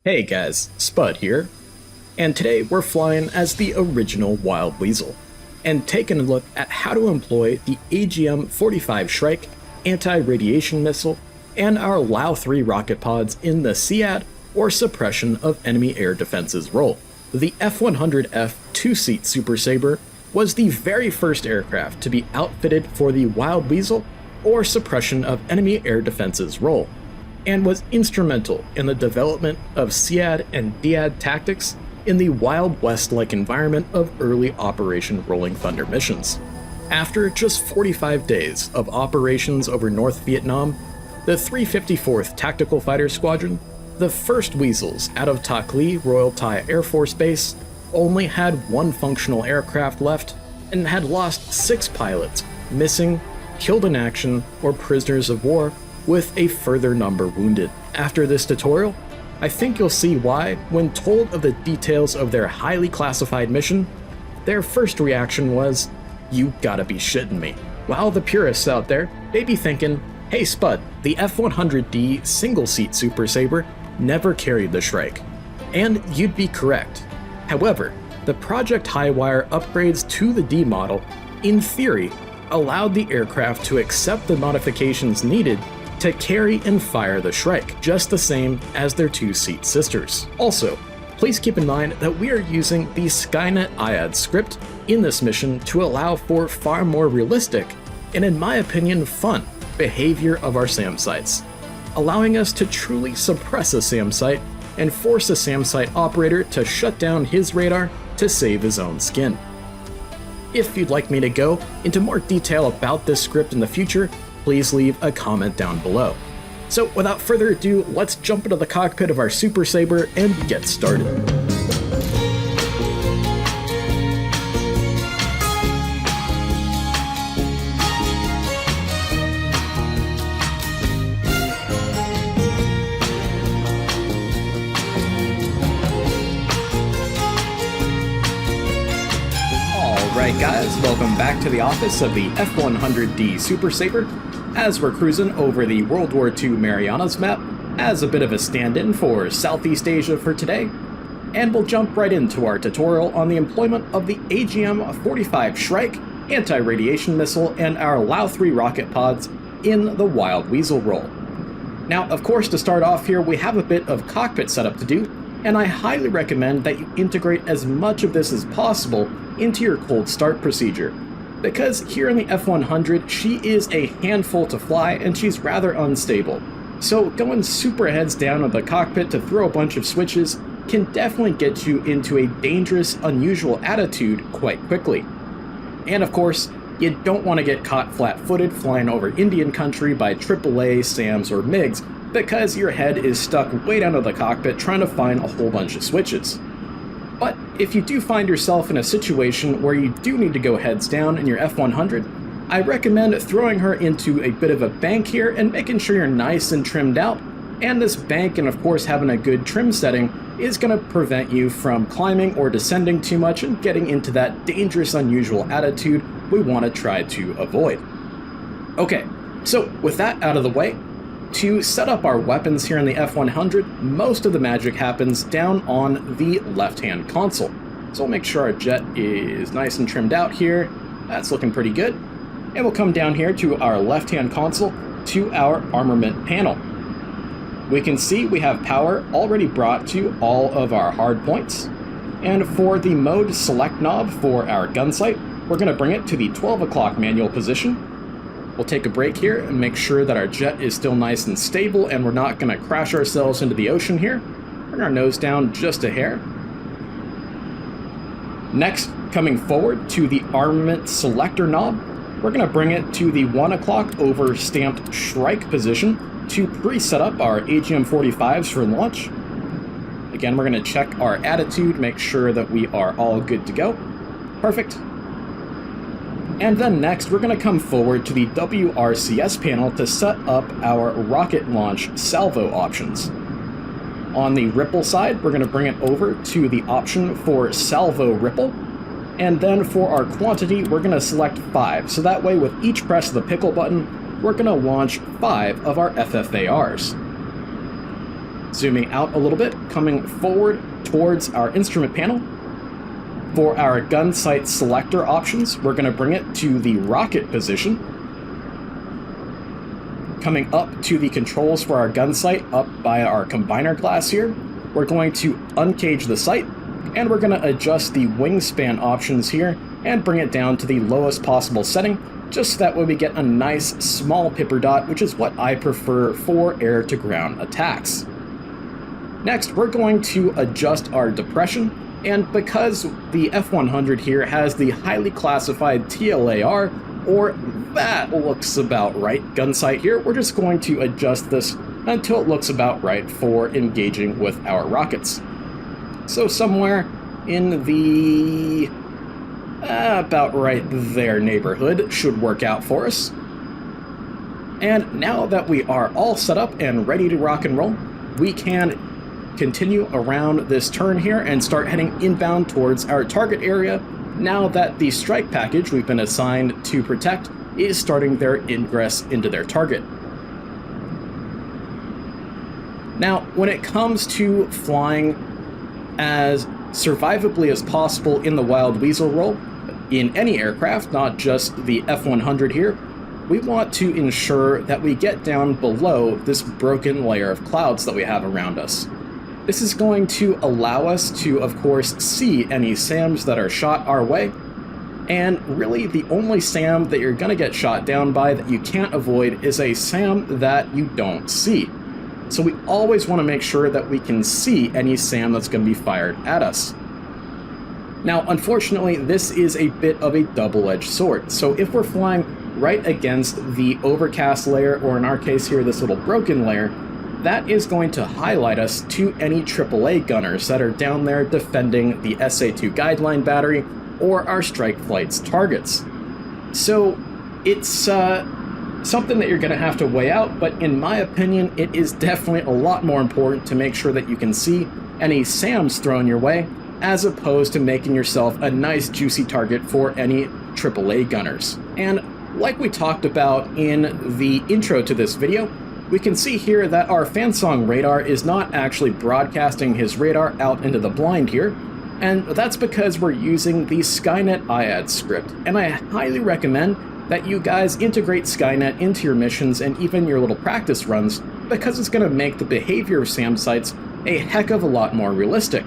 Hey guys, Spud here, and today we're flying as the original Wild Weasel, and taking a look at how to employ the AGM-45 Shrike anti-radiation missile and our LAU-3 rocket pods in the SEAD or Suppression of Enemy Air Defenses role. The F-100F two-seat Super Sabre was the very first aircraft to be outfitted for the Wild Weasel or Suppression of Enemy Air Defenses role, and was instrumental in the development of SEAD and DIAD tactics in the Wild West-like environment of early Operation Rolling Thunder missions. After just 45 days of operations over North Vietnam, the 354th Tactical Fighter Squadron, the first Weasels out of Takhli Royal Thai Air Force Base, only had one functional aircraft left and had lost 6 pilots, missing, killed in action, or prisoners of war, with a further number wounded. After this tutorial, I think you'll see why, when told of the details of their highly classified mission, their first reaction was, "You gotta be shitting me." While the purists out there may be thinking, "Hey Spud, the F-100D single-seat Super Sabre never carried the Shrike." And you'd be correct. However, the Project Highwire upgrades to the D model, in theory, allowed the aircraft to accept the modifications needed to carry and fire the Shrike, just the same as their two-seat sisters. Also, please keep in mind that we are using the Skynet IAD script in this mission to allow for far more realistic, and in my opinion fun, behavior of our SAM sites, allowing us to truly suppress a SAM site and force a SAM site operator to shut down his radar to save his own skin. If you'd like me to go into more detail about this script in the future, please leave a comment down below. So without further ado, let's jump into the cockpit of our Super Sabre and get started. Alright guys, welcome back to the office of the F-100D Super Sabre, as we're cruising over the World War II Marianas map as a bit of a stand-in for Southeast Asia for today, and we'll jump right into our tutorial on the employment of the AGM-45 Shrike anti-radiation missile and our LAU-3 rocket pods in the Wild Weasel role. Now, of course, to start off here, we have a bit of cockpit setup to do, and I highly recommend that you integrate as much of this as possible into your cold start procedure, because here in the F-100, she is a handful to fly and she's rather unstable. So going super heads down on the cockpit to throw a bunch of switches can definitely get you into a dangerous, unusual attitude quite quickly. And of course, you don't want to get caught flat-footed flying over Indian country by AAA, SAMs, or MiGs, because your head is stuck way down to the cockpit trying to find a whole bunch of switches. But if you do find yourself in a situation where you do need to go heads down in your F-100, I recommend throwing her into a bit of a bank here and making sure you're nice and trimmed out. And this bank, and of course having a good trim setting, is going to prevent you from climbing or descending too much and getting into that dangerous, unusual attitude we want to try to avoid. Okay, so with that out of the way, to set up our weapons here in the F-100, most of the magic happens down on the left-hand console. So we'll make sure our jet is nice and trimmed out here. That's looking pretty good. And we'll come down here to our left-hand console to our armament panel. We can see we have power already brought to all of our hard points. And for the mode select knob for our gun sight, we're going to bring it to the 12 o'clock manual position. We'll take a break here and make sure that our jet is still nice and stable and we're not going to crash ourselves into the ocean here. Bring our nose down just a hair. Next, coming forward to the armament selector knob, we're going to bring it to the 1 o'clock over stamped Shrike position to pre-set up our AGM-45s for launch. Again, we're going to check our attitude, make sure that we are all good to go. Perfect. And then next, we're going to come forward to the WRCS panel to set up our rocket launch salvo options. On the ripple side, we're going to bring it over to the option for salvo ripple. And then for our quantity, we're going to select 5. So that way, with each press of the pickle button, we're going to launch 5 of our FFARs. Zooming out a little bit, coming forward towards our instrument panel. For our gun sight selector options, we're going to bring it to the rocket position. Coming up to the controls for our gun sight up by our combiner glass here, we're going to uncage the sight, and we're going to adjust the wingspan options here and bring it down to the lowest possible setting, just so that way we get a nice small pipper dot, which is what I prefer for air-to-ground attacks. Next, we're going to adjust our depression, and because the F-100 here has the highly classified TLAR, or that looks about right gun sight here, we're just going to adjust this until it looks about right for engaging with our rockets. So somewhere in the about right there neighborhood should work out for us. And now that we are all set up and ready to rock and roll, we can continue around this turn here and start heading inbound towards our target area now that the strike package we've been assigned to protect is starting their ingress into their target. Now, when it comes to flying as survivably as possible in the Wild Weasel role, in any aircraft, not just the F-100 here, we want to ensure that we get down below this broken layer of clouds that we have around us. This is going to allow us to, of course, see any SAMs that are shot our way, and really the only SAM that you're going to get shot down by that you can't avoid is a SAM that you don't see. So we always want to make sure that we can see any SAM that's going to be fired at us. Now, unfortunately, this is a bit of a double-edged sword. So if we're flying right against the overcast layer, or in our case here, this little broken layer, that is going to highlight us to any AAA gunners that are down there defending the SA-2 guideline battery or our strike flight's targets. So it's something that you're going to have to weigh out, but in my opinion, it is definitely a lot more important to make sure that you can see any SAMs thrown your way, as opposed to making yourself a nice juicy target for any AAA gunners. And like we talked about in the intro to this video, we can see here that our Fansong radar is not actually broadcasting his radar out into the blind here, and that's because we're using the Skynet IADs script, and I highly recommend that you guys integrate Skynet into your missions and even your little practice runs, because it's going to make the behavior of SAM sites a heck of a lot more realistic.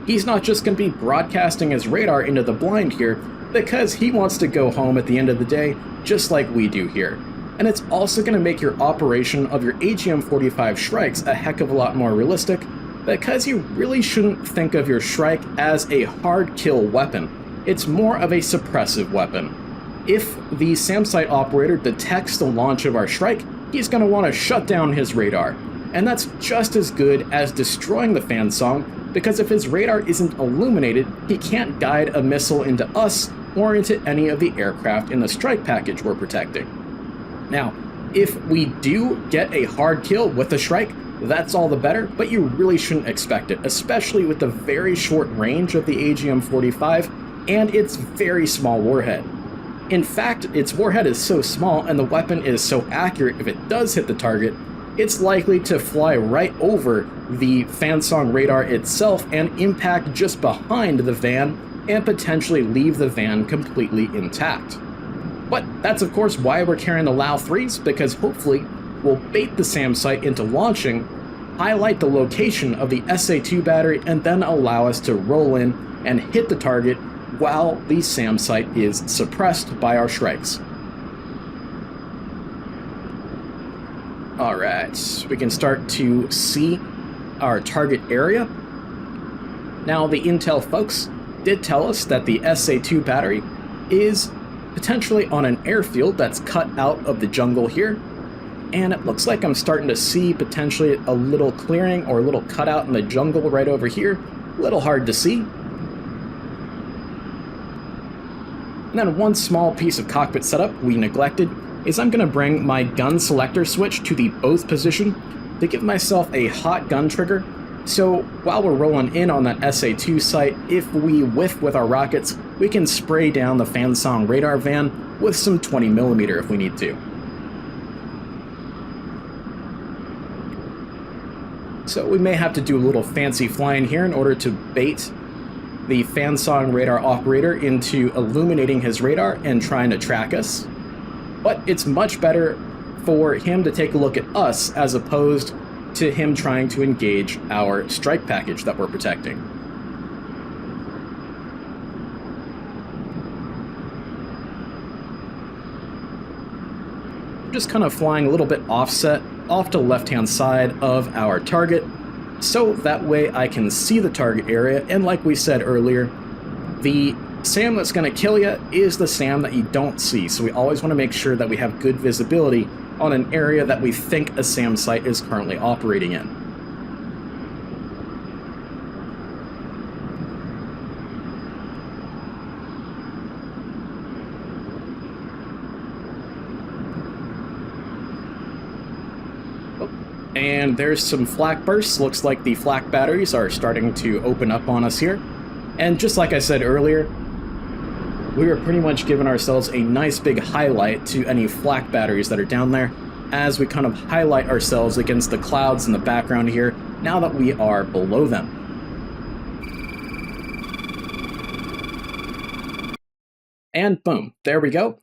He's not just going to be broadcasting his radar into the blind here, because he wants to go home at the end of the day, just like we do here. And it's also going to make your operation of your AGM-45 Shrikes a heck of a lot more realistic, because you really shouldn't think of your Shrike as a hard kill weapon. It's more of a suppressive weapon. If the SAM site operator detects the launch of our Shrike, he's going to want to shut down his radar. And that's just as good as destroying the Fansong, because if his radar isn't illuminated, he can't guide a missile into us or into any of the aircraft in the strike package we're protecting. Now, if we do get a hard kill with the Shrike, that's all the better, but you really shouldn't expect it, especially with the very short range of the AGM-45 and its very small warhead. In fact, its warhead is so small and the weapon is so accurate, if it does hit the target, it's likely to fly right over the Fansong radar itself and impact just behind the van and potentially leave the van completely intact. But that's of course why we're carrying the LAU-3s, because hopefully we'll bait the SAM site into launching, highlight the location of the SA-2 battery, and then allow us to roll in and hit the target while the SAM site is suppressed by our Shrikes. Alright, we can start to see our target area. Now, the intel folks did tell us that the SA-2 battery is potentially on an airfield that's cut out of the jungle here, and it looks like I'm starting to see potentially a little clearing or a little cutout in the jungle right over here. A little hard to see. And then one small piece of cockpit setup we neglected is I'm going to bring my gun selector switch to the both position to give myself a hot gun trigger. So while we're rolling in on that SA-2 site, if we whiff with our rockets, we can spray down the Fansong radar van with some 20mm if we need to. So we may have to do a little fancy flying here in order to bait the fan-sawing radar operator into illuminating his radar and trying to track us. But it's much better for him to take a look at us as opposed to him trying to engage our strike package that we're protecting. Just kind of flying a little bit offset off to the left-hand side of our target, so that way I can see the target area, and like we said earlier, the SAM that's going to kill you is the SAM that you don't see, so we always want to make sure that we have good visibility on an area that we think a SAM site is currently operating in. And there's some flak bursts. Looks like the flak batteries are starting to open up on us here. And just like I said earlier, we were pretty much giving ourselves a nice big highlight to any flak batteries that are down there as we kind of highlight ourselves against the clouds in the background here now that we are below them. And boom, there we go.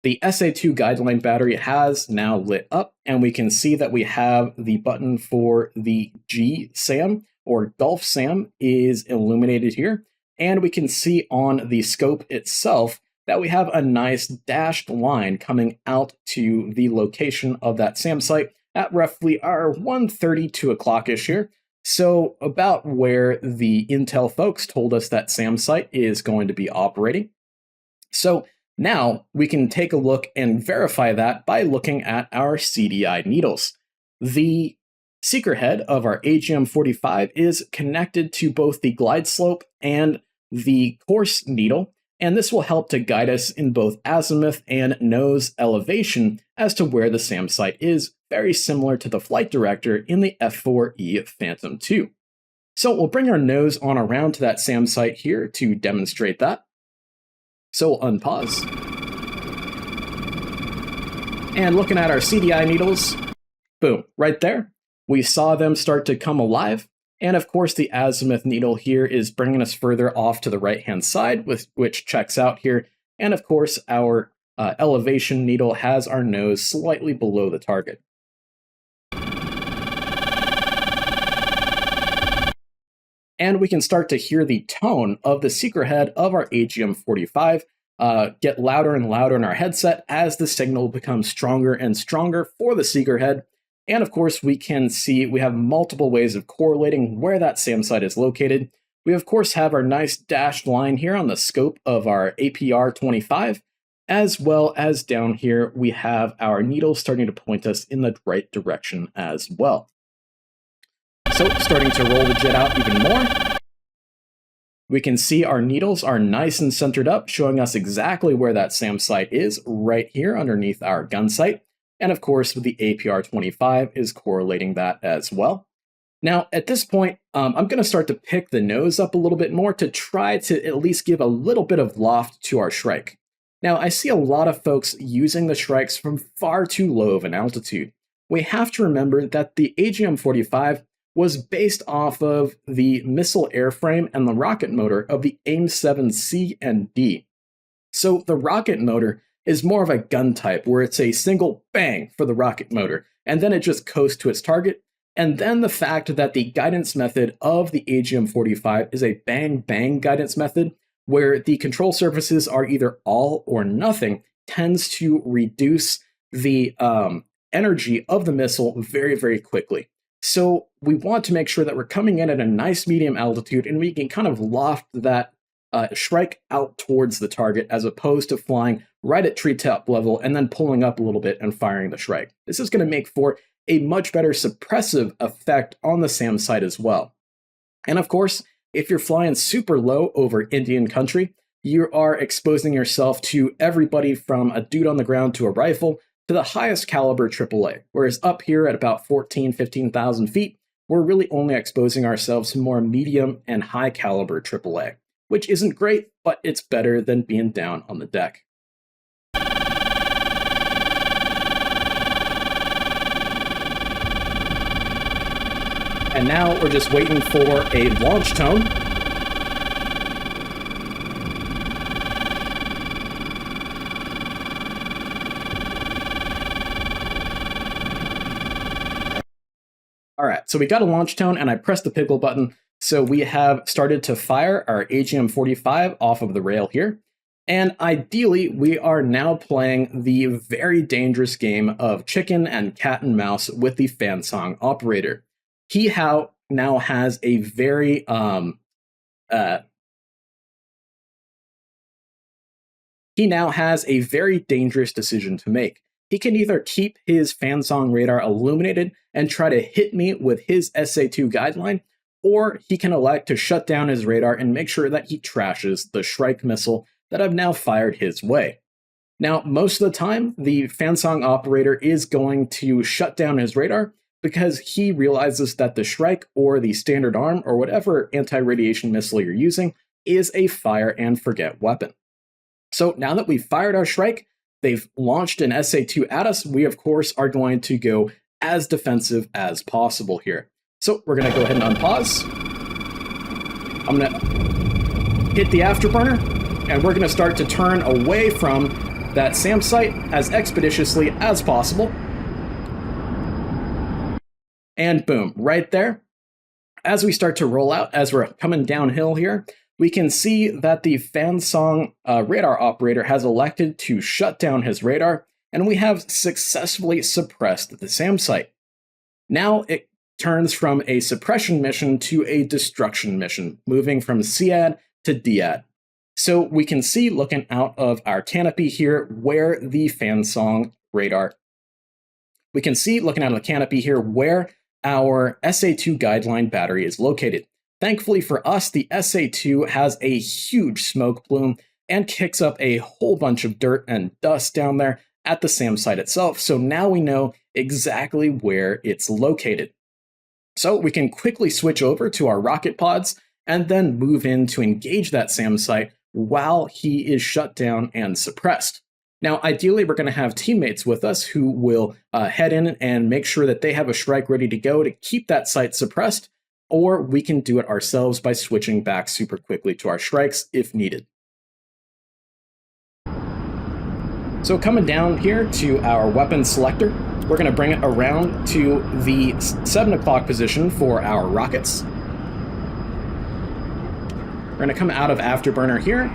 The SA2 guideline battery has now lit up, and we can see that we have the button for the G SAM, or Gulf SAM, is illuminated here. And we can see on the scope itself that we have a nice dashed line coming out to the location of that SAM site at roughly our 1:30, 2 o'clock-ish here. So about where the Intel folks told us that SAM site is going to be operating. So now we can take a look and verify that by looking at our CDI needles. The seeker head of our AGM-45 is connected to both the glide slope and the course needle, and this will help to guide us in both azimuth and nose elevation as to where the SAM site is, very similar to the flight director in the F-4E Phantom II. So we'll bring our nose on around to that SAM site here to demonstrate that. So we'll unpause. And looking at our CDI needles, boom, right there, we saw them start to come alive. And of course, the azimuth needle here is bringing us further off to the right-hand side, which checks out here. And of course, our elevation needle has our nose slightly below the target. And we can start to hear the tone of the seeker head of our AGM-45 get louder and louder in our headset as the signal becomes stronger and stronger for the seeker head. And of course, we can see we have multiple ways of correlating where that SAM site is located. We of course have our nice dashed line here on the scope of our APR-25, as well as down here we have our needle starting to point us in the right direction as well. So starting to roll the jet out even more. We can see our needles are nice and centered up, showing us exactly where that SAM site is right here underneath our gun sight. And of course, with the APR-25 is correlating that as well. Now, at this point, I'm going to start to pick the nose up a little bit more to try to at least give a little bit of loft to our Shrike. Now, I see a lot of folks using the Shrikes from far too low of an altitude. We have to remember that the AGM-45 was based off of the missile airframe and the rocket motor of the AIM-7C and D. So the rocket motor is more of a gun type where it's a single bang for the rocket motor, and then it just coasts to its target. And then the fact that the guidance method of the AGM-45 is a bang-bang guidance method, where the control surfaces are either all or nothing, tends to reduce the energy of the missile very, very quickly. So we want to make sure that we're coming in at a nice medium altitude and we can kind of loft that Shrike out towards the target as opposed to flying right at treetop level and then pulling up a little bit and firing the Shrike. This is going to make for a much better suppressive effect on the SAM site as well. And of course, if you're flying super low over Indian country, you are exposing yourself to everybody from a dude on the ground to a rifle to the highest caliber AAA, whereas up here at about 15,000 feet, we're really only exposing ourselves to more medium and high caliber AAA, which isn't great, but it's better than being down on the deck. And And now we're just waiting for a launch tone. Alright, so we got a launch tone and I pressed the pickle button, so we have started to fire our AGM-45 off of the rail here. And ideally, we are now playing the very dangerous game of chicken and cat and mouse with the Fansong operator. He now has a very dangerous decision to make. He can either keep his Fansong radar illuminated and try to hit me with his SA2 guideline, or he can elect to shut down his radar and make sure that he trashes the Shrike missile that I've now fired his way. Now, most of the time, the Fansong operator is going to shut down his radar because he realizes that the Shrike or the Standard Arm or whatever anti-radiation missile you're using is a fire and forget weapon. So now that we've fired our Shrike, they've launched an SA2 at us, we of course are going to go as defensive as possible here. So we're going to go ahead and unpause. I'm going to hit the afterburner, and we're going to start to turn away from that SAM site as expeditiously as possible. And boom, right there. As we start to roll out, as we're coming downhill here, we can see that the Fansong radar operator has elected to shut down his radar, and we have successfully suppressed the SAM site. Now it turns from a suppression mission to a destruction mission, moving from CAD to DAD. So we can see, looking out of our canopy here, where the Fansong radar. We can see, looking out of the canopy here, where our SA2 guideline battery is located. Thankfully for us, the SA2 has a huge smoke plume and kicks up a whole bunch of dirt and dust down there at the SAM site itself, so now we know exactly where it's located. So we can quickly switch over to our rocket pods and then move in to engage that SAM site while he is shut down and suppressed. Now, ideally, we're going to have teammates with us who will head in and make sure that they have a Shrike ready to go to keep that site suppressed, or we can do it ourselves by switching back super quickly to our Shrikes if needed. So coming down here to our weapon selector, we're going to bring it around to the 7 o'clock position for our rockets. We're going to come out of Afterburner here.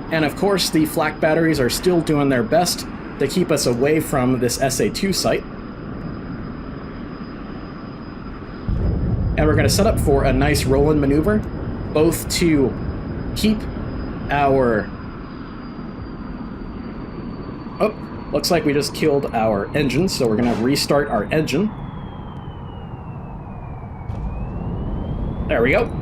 And of course, the flak batteries are still doing their best to keep us away from this SA2 site. And we're going to set up for a nice roll-in maneuver, both to keep our... Oh, looks like we just killed our engine, so we're going to restart our engine. There we go.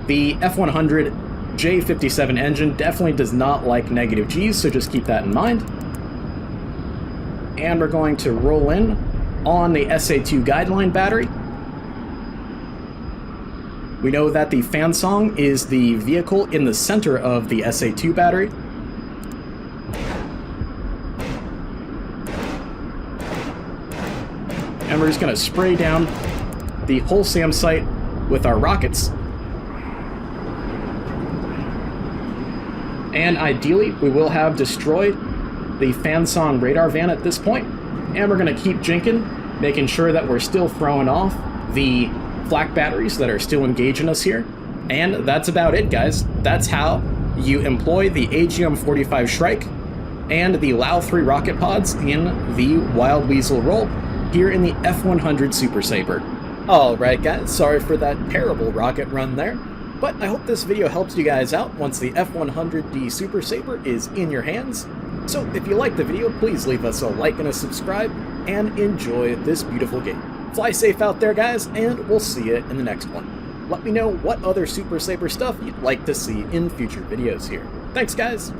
The F-100 J57 engine definitely does not like negative Gs, so just keep that in mind. And we're going to roll in on the SA2 guideline battery. We know that the Fansong is the vehicle in the center of the SA2 battery. And we're just going to spray down the whole SAM site with our rockets. And ideally, we will have destroyed the Fansong radar van at this point. And we're going to keep jinking, making sure that we're still throwing off the flak batteries that are still engaging us here. And that's about it, guys. That's how you employ the AGM-45 Shrike and the LAU-3 rocket pods in the Wild Weasel role here in the F-100 Super Sabre. Alright guys, sorry for that terrible rocket run there, but I hope this video helps you guys out once the F-100D Super Sabre is in your hands. So if you liked the video, please leave us a like and a subscribe, and enjoy this beautiful game. Fly safe out there, guys, and we'll see you in the next one. Let me know what other Super Sabre stuff you'd like to see in future videos here. Thanks, guys!